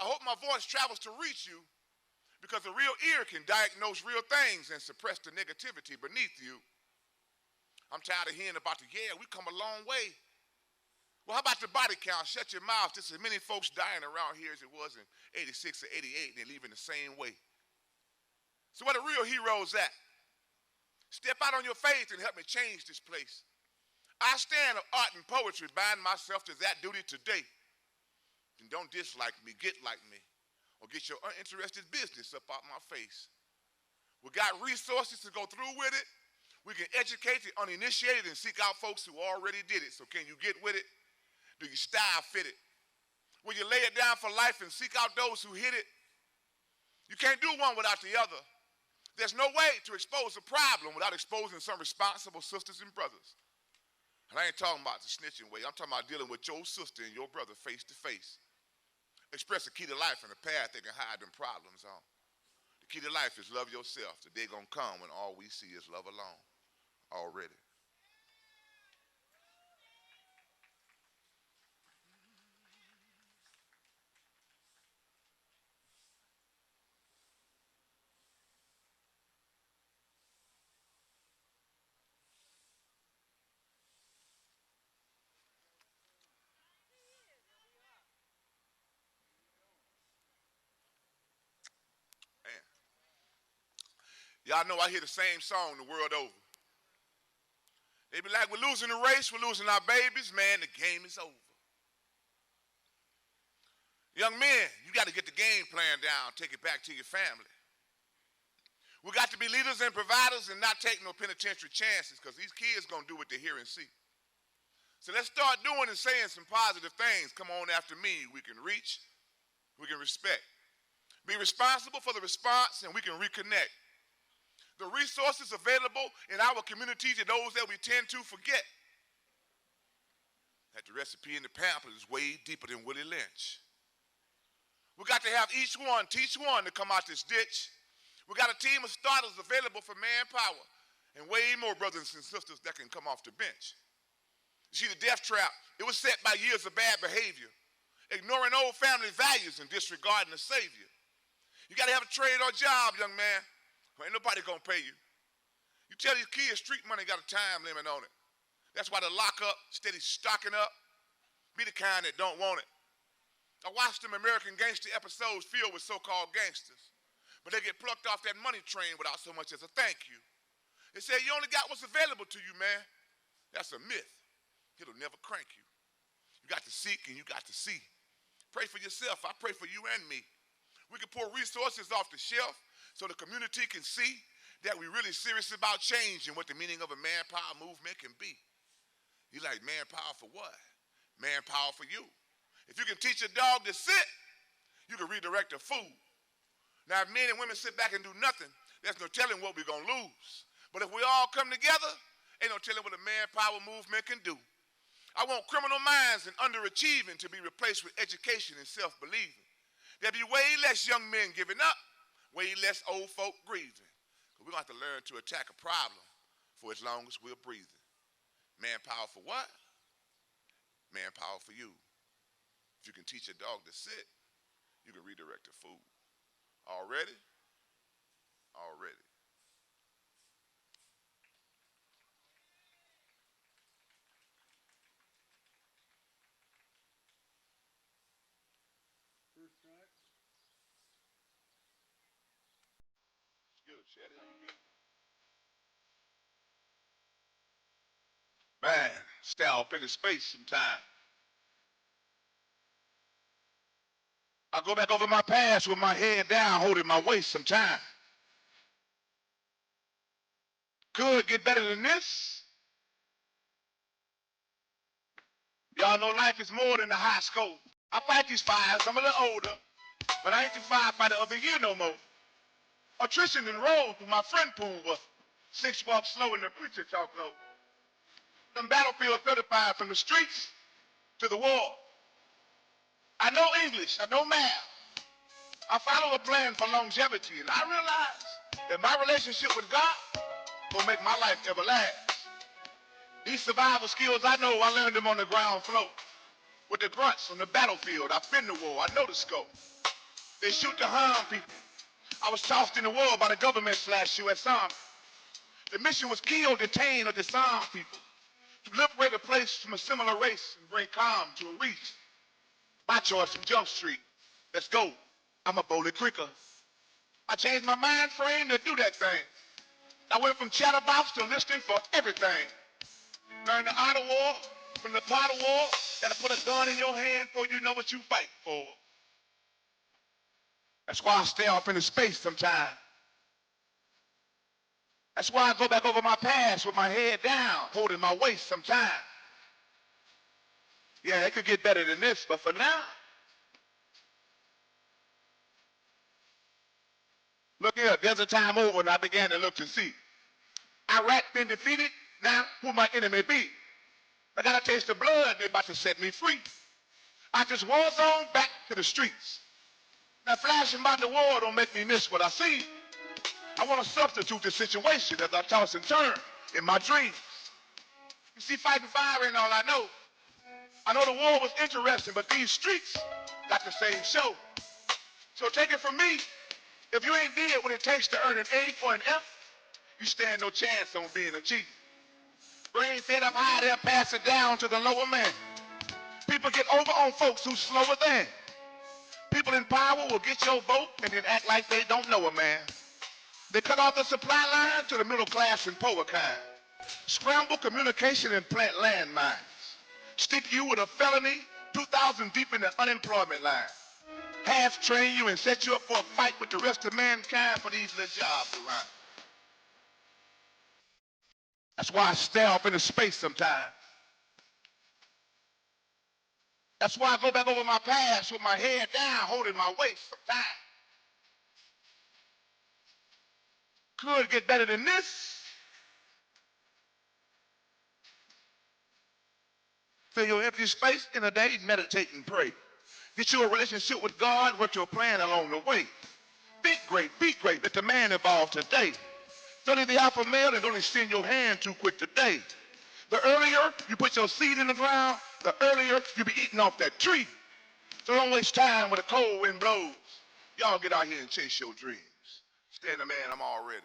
I hope my voice travels to reach you, because a real ear can diagnose real things and suppress the negativity beneath you. I'm tired of hearing about the, yeah, we come a long way. Well, how about the body count? Shut your mouth. There's as many folks dying around here as it was in 86 or 88, and they're leaving the same way. So where the real heroes at? Step out on your faith and help me change this place. I stand of art and poetry, bind myself to that duty today. And don't dislike me, get like me, or get your uninterested business up out my face. We got resources to go through with it. We can educate the uninitiated and seek out folks who already did it. So can you get with it? Do your style fit it? Will you lay it down for life and seek out those who hit it? You can't do one without the other. There's no way to expose a problem without exposing some responsible sisters and brothers. And I ain't talking about the snitching way. I'm talking about dealing with your sister and your brother face to face. Express the key to life and the path they can hide them problems on. The key to life is love yourself. The day gonna come when all we see is love alone already. Man. Y'all know I hear the same song the world over. They be like, we're losing the race, we're losing our babies. Man, the game is over. Young men, you got to get the game plan down, take it back to your family. We got to be leaders and providers and not take no penitentiary chances, because these kids going to do what they hear and see. So let's start doing and saying some positive things. Come on after me. We can reach, we can respect. Be responsible for the response, and we can reconnect. The resources available in our communities are those that we tend to forget. That the recipe in the pamphlet is way deeper than Willie Lynch. We got to have each one teach one to come out this ditch. We got a team of starters available for manpower, and way more brothers and sisters that can come off the bench. You see, the death trap, it was set by years of bad behavior, ignoring old family values and disregarding the Savior. You got to have a trade or job, young man. Ain't nobody gonna pay you. You tell these kids street money got a time limit on it. That's why the lockup steady stocking up. Be the kind that don't want it. I watched them American Gangster episodes filled with so-called gangsters, but they get plucked off that money train without so much as a thank you. They say you only got what's available to you, man. That's a myth. It'll never crank you. You got to seek and you got to see. Pray for yourself. I pray for you and me. We can pour resources off the shelf so the community can see that we're really serious about change and what the meaning of a manpower movement can be. You like manpower for what? Manpower for you. If you can teach a dog to sit, you can redirect a food. Now, if men and women sit back and do nothing, there's no telling what we're going to lose. But if we all come together, ain't no telling what a manpower movement can do. I want criminal minds and underachieving to be replaced with education and self-believing. There'll be way less young men giving up, way less old folk grieving. We're going to have to learn to attack a problem for as long as we're breathing. Manpower for what? Manpower for you. If you can teach a dog to sit, you can redirect the food. Already? Already. Man, stay off in the space sometime. I go back over my past with my head down, holding my waist sometime. Could get better than this. Y'all know life is more than the high scope. I fight these fires, I'm a little older, but I ain't the firefighter of the year no more. Attrition and roll through my friend pool was 6 walks slow in the preacher chalk low. Them battlefield 35 from the streets to the wall. I know English, I know math. I follow a plan for longevity, and I realize that my relationship with God will make my life everlast. These survival skills I know, I learned them on the ground floor. With the grunts on the battlefield, I've been the war, I know the scope. They shoot to harm people. I was tossed in the world by the government / U.S. Army. The mission was kill, detain, or disarm people, to liberate a place from a similar race and bring calm to a region. My choice from Jump Street. Let's go. I'm a boldly quicker. I changed my mind frame to do that thing. I went from chatterbox to listening for everything. Learn the art of war from the part of war. Gotta put a gun in your hand before you know what you fight for. That's why I stay off into space sometimes. That's why I go back over my past with my head down, holding my waist sometimes. Yeah, it could get better than this, but for now, look here, there's a time over and I began to look to see. Iraq been defeated, now who my enemy be? I got a taste of blood, they about to set me free. I just war zone back to the streets. Now flashing about the war don't make me miss what I see. I want to substitute the situation as I toss and turn in my dreams. You see, fighting fire ain't all I know. I know the war was interesting, but these streets got the same show. So take it from me, if you ain't did what it takes to earn an A or an F, you stand no chance on being a chief. Brain fed up high, they'll pass it down to the lower man. People get over on folks who's slower than. People in power will get your vote and then act like they don't know a man. They cut off the supply line to the middle class and poor kind. Scramble communication and plant landmines. Stick you with a felony, 2,000 deep in the unemployment line. Half train you and set you up for a fight with the rest of mankind for these little jobs around. That's why I stare off into space sometimes. That's why I go back over my past with my head down, holding my waist sometimes. Could get better than this. Fill your empty space in a day, meditate and pray. Get you a relationship with God, work your plan along the way. Be great, let the man evolve today. Study the alpha male and don't extend your hand too quick today. The earlier you put your seed in the ground, the earlier you be eating off that tree. So don't waste time when the cold wind blows. Y'all get out here and chase your dreams. Stand the man, I'm all ready.